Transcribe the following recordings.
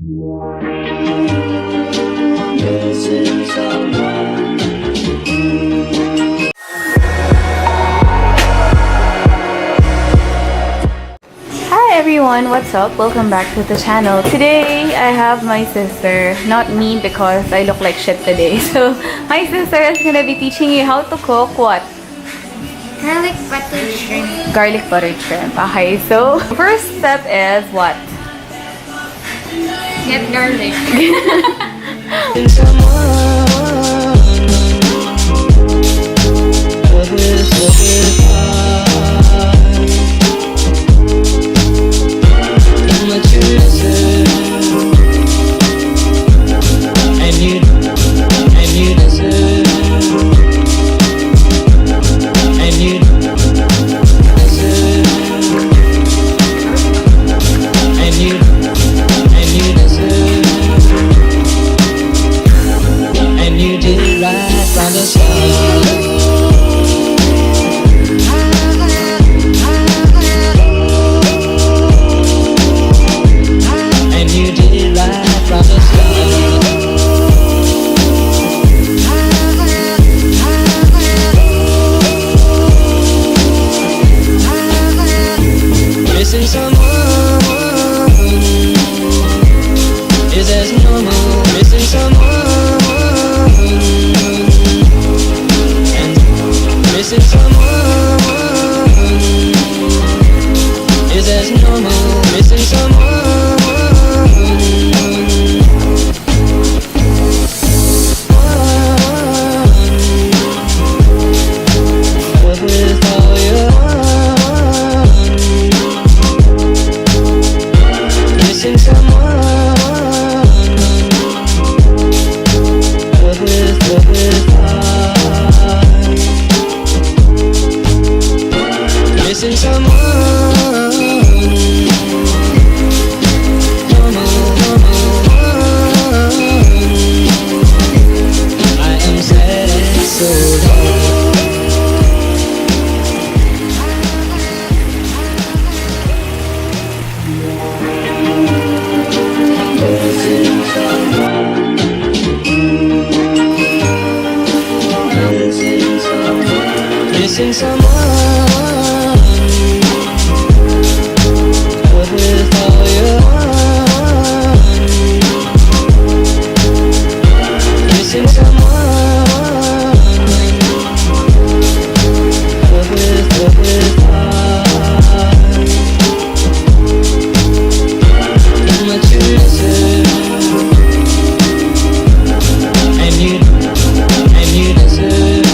Hi everyone, what's up? Welcome back to the channel. Today I have my sister, not me because I look like shit today. So my sister is gonna be teaching you how to cook what? Garlic buttered shrimp. Garlic buttered shrimp. Okay, so first step is what? Get garlic. Missing someone with all your heart. Missing someone with heart. How much you listen, and you deserve.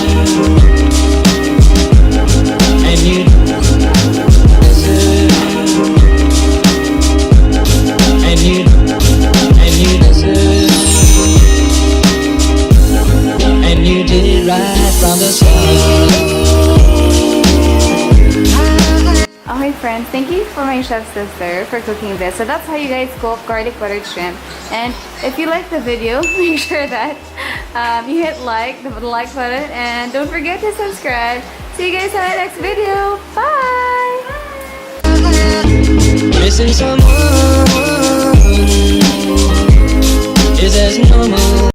Okay friends, thank you for my chef sister for cooking this. So that's how you guys cook garlic buttered shrimp. And if you like the video, make sure that you hit the like button, and don't forget to subscribe. See you guys on the next video. Bye! Missing someone is as normal.